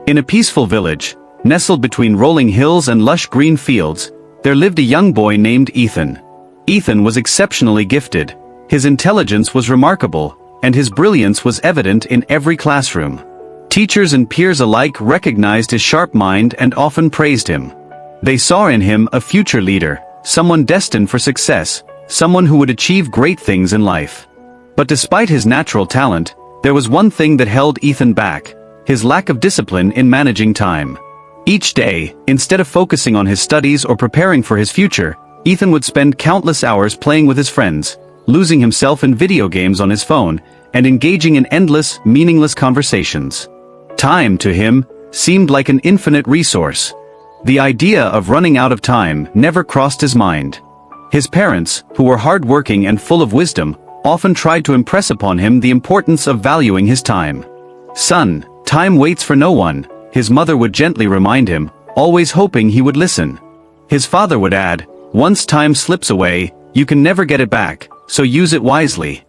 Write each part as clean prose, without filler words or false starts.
In a peaceful village, nestled between rolling hills and lush green fields, there lived a young boy named Ethan. Ethan was exceptionally gifted. His intelligence was remarkable, and his brilliance was evident in every classroom. Teachers and peers alike recognized his sharp mind and often praised him. They saw in him a future leader, someone destined for success, someone who would achieve great things in life. But despite his natural talent, there was one thing that held Ethan back: his lack of discipline in managing time. Each day, instead of focusing on his studies or preparing for his future, Ethan would spend countless hours playing with his friends, losing himself in video games on his phone, and engaging in endless, meaningless conversations. Time, to him, seemed like an infinite resource. The idea of running out of time never crossed his mind. His parents, who were hard-working and full of wisdom, often tried to impress upon him the importance of valuing his time. "Son, time waits for no one," his mother would gently remind him, always hoping he would listen. His father would add, "Once time slips away, you can never get it back, so use it wisely."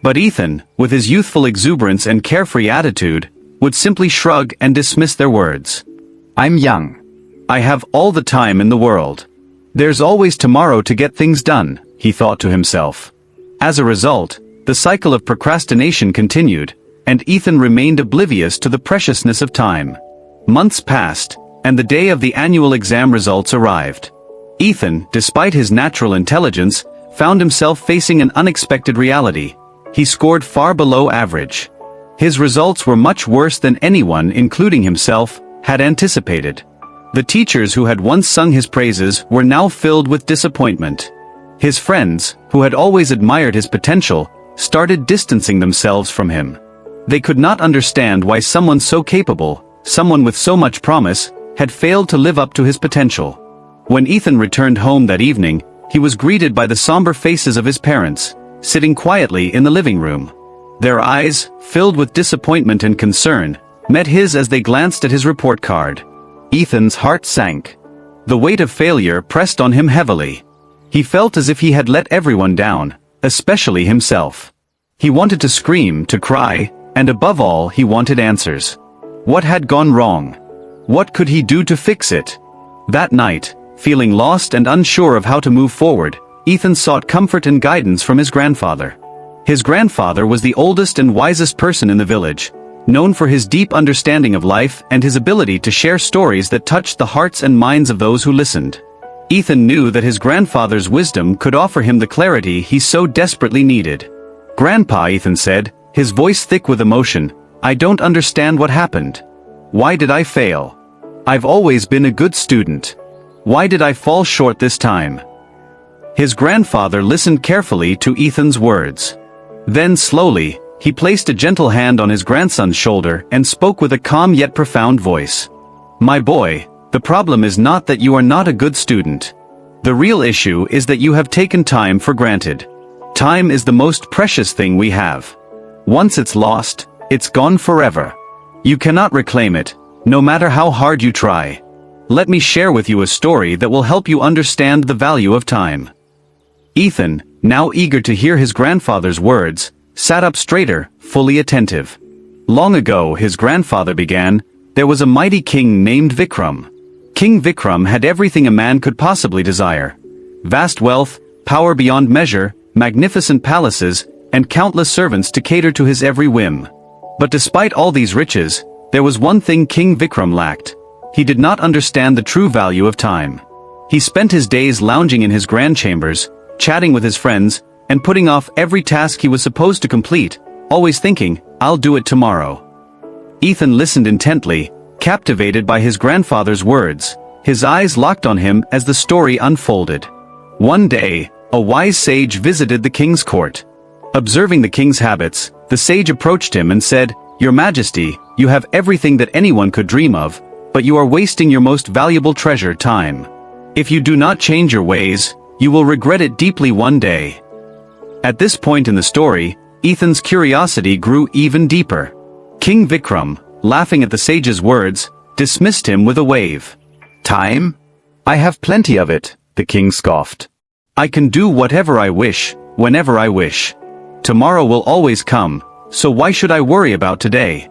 But Ethan, with his youthful exuberance and carefree attitude, would simply shrug and dismiss their words. "I'm young. I have all the time in the world. There's always tomorrow to get things done," he thought to himself. As a result, the cycle of procrastination continued, and Ethan remained oblivious to the preciousness of time. Months passed, and the day of the annual exam results arrived. Ethan, despite his natural intelligence, found himself facing an unexpected reality. He scored far below average. His results were much worse than anyone, including himself, had anticipated. The teachers who had once sung his praises were now filled with disappointment. His friends, who had always admired his potential, started distancing themselves from him. They could not understand why someone so capable, someone with so much promise, had failed to live up to his potential. When Ethan returned home that evening, he was greeted by the somber faces of his parents, sitting quietly in the living room. Their eyes, filled with disappointment and concern, met his as they glanced at his report card. Ethan's heart sank. The weight of failure pressed on him heavily. He felt as if he had let everyone down, especially himself. He wanted to scream, to cry, and above all he wanted answers. What had gone wrong? What could he do to fix it? That night, feeling lost and unsure of how to move forward, Ethan sought comfort and guidance from his grandfather. His grandfather was the oldest and wisest person in the village, known for his deep understanding of life and his ability to share stories that touched the hearts and minds of those who listened. Ethan knew that his grandfather's wisdom could offer him the clarity he so desperately needed. "Grandpa," Ethan said, his voice thick with emotion, "I don't understand what happened. Why did I fail? I've always been a good student. Why did I fall short this time?" His grandfather listened carefully to Ethan's words. Then slowly, he placed a gentle hand on his grandson's shoulder and spoke with a calm yet profound voice. "My boy, the problem is not that you are not a good student. The real issue is that you have taken time for granted. Time is the most precious thing we have. Once it's lost, it's gone forever. You cannot reclaim it, no matter how hard you try. Let me share with you a story that will help you understand the value of time." Ethan, now eager to hear his grandfather's words, sat up straighter, fully attentive. Long ago, his grandfather began, there was a mighty king named Vikram. King Vikram had everything a man could possibly desire. Vast wealth, power beyond measure, magnificent palaces, and countless servants to cater to his every whim. But despite all these riches, there was one thing King Vikram lacked. He did not understand the true value of time. He spent his days lounging in his grand chambers, chatting with his friends, and putting off every task he was supposed to complete, always thinking, "I'll do it tomorrow." Ethan listened intently, captivated by his grandfather's words, his eyes locked on him as the story unfolded. One day, a wise sage visited the king's court. Observing the king's habits, the sage approached him and said, "Your Majesty, you have everything that anyone could dream of, but you are wasting your most valuable treasure, time. If you do not change your ways, you will regret it deeply one day." At this point in the story, Ethan's curiosity grew even deeper. King Vikram, laughing at the sage's words, dismissed him with a wave. "Time? I have plenty of it," the king scoffed. "I can do whatever I wish, whenever I wish. Tomorrow will always come, so why should I worry about today?"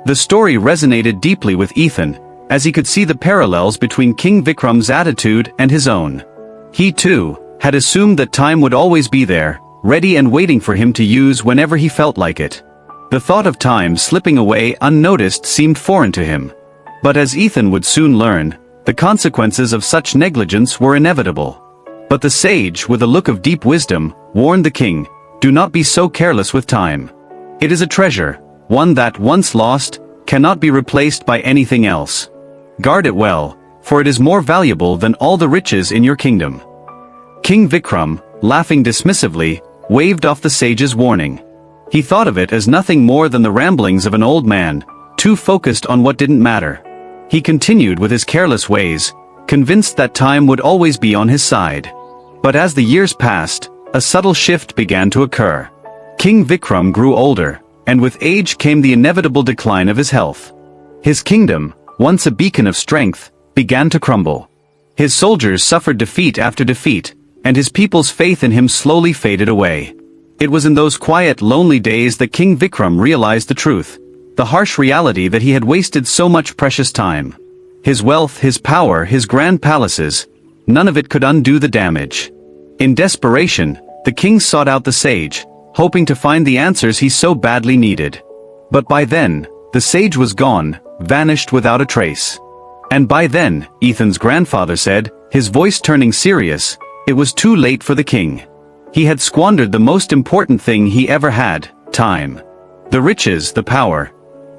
The story resonated deeply with Ethan, as he could see the parallels between King Vikram's attitude and his own. He too had assumed that time would always be there, ready and waiting for him to use whenever he felt like it. The thought of time slipping away unnoticed seemed foreign to him. But as Ethan would soon learn, the consequences of such negligence were inevitable. But the sage, with a look of deep wisdom, warned the king, "Do not be so careless with time. It is a treasure, one that, once lost, cannot be replaced by anything else. Guard it well, for it is more valuable than all the riches in your kingdom." King Vikram, laughing dismissively, waved off the sage's warning. He thought of it as nothing more than the ramblings of an old man, too focused on what didn't matter. He continued with his careless ways, convinced that time would always be on his side. But as the years passed, a subtle shift began to occur. King Vikram grew older, and with age came the inevitable decline of his health. His kingdom, once a beacon of strength, began to crumble. His soldiers suffered defeat after defeat, and his people's faith in him slowly faded away. It was in those quiet, lonely days that King Vikram realized the truth, the harsh reality that he had wasted so much precious time. His wealth, his power, his grand palaces, none of it could undo the damage. In desperation, the king sought out the sage, hoping to find the answers he so badly needed. But by then, the sage was gone, vanished without a trace. And by then, Ethan's grandfather said, his voice turning serious, it was too late for the king. He had squandered the most important thing he ever had, time. The riches, the power.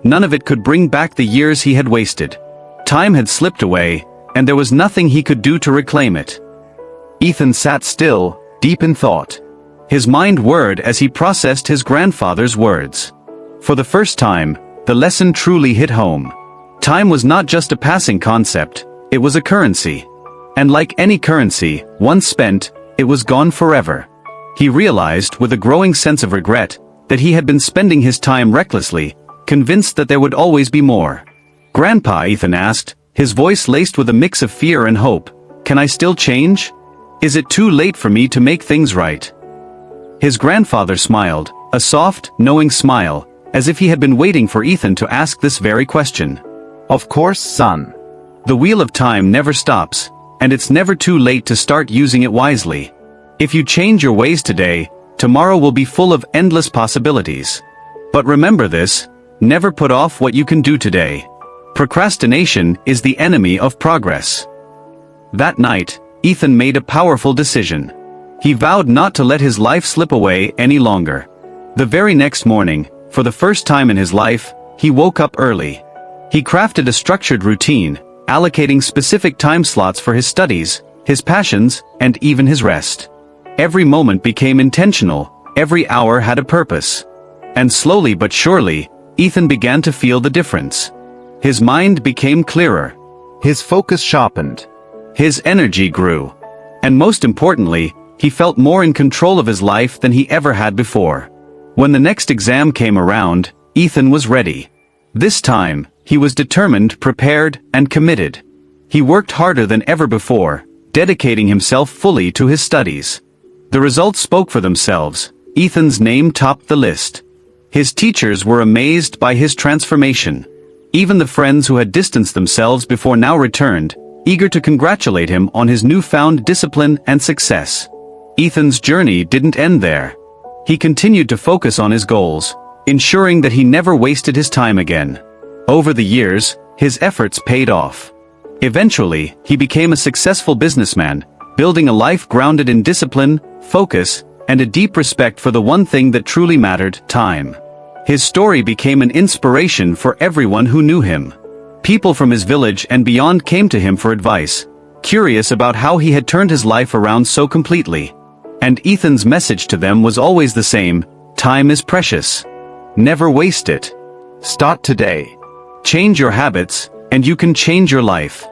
None of it could bring back the years he had wasted. Time had slipped away, and there was nothing he could do to reclaim it. Ethan sat still, deep in thought. His mind whirred as he processed his grandfather's words. For the first time, the lesson truly hit home. Time was not just a passing concept, it was a currency. And like any currency, once spent, it was gone forever. He realized, with a growing sense of regret, that he had been spending his time recklessly, convinced that there would always be more. "Grandpa," Ethan asked, his voice laced with a mix of fear and hope, "can I still change? Is it too late for me to make things right?" His grandfather smiled, a soft, knowing smile, as if he had been waiting for Ethan to ask this very question. "Of course, son. The wheel of time never stops, and it's never too late to start using it wisely. If you change your ways today, tomorrow will be full of endless possibilities. But remember this, never put off what you can do today. Procrastination is the enemy of progress." That night, Ethan made a powerful decision. He vowed not to let his life slip away any longer. The very next morning, for the first time in his life, he woke up early. He crafted a structured routine, allocating specific time slots for his studies, his passions, and even his rest. Every moment became intentional, every hour had a purpose. And slowly but surely, Ethan began to feel the difference. His mind became clearer. His focus sharpened. His energy grew. And most importantly, he felt more in control of his life than he ever had before. When the next exam came around, Ethan was ready. This time, he was determined, prepared, and committed. He worked harder than ever before, dedicating himself fully to his studies. The results spoke for themselves. Ethan's name topped the list. His teachers were amazed by his transformation. Even the friends who had distanced themselves before now returned, eager to congratulate him on his newfound discipline and success. Ethan's journey didn't end there. He continued to focus on his goals, ensuring that he never wasted his time again. Over the years, his efforts paid off. Eventually, he became a successful businessman, building a life grounded in discipline, focus, and a deep respect for the one thing that truly mattered, time. His story became an inspiration for everyone who knew him. People from his village and beyond came to him for advice, curious about how he had turned his life around so completely. And Ethan's message to them was always the same: time is precious. Never waste it. Start today. Change your habits, and you can change your life.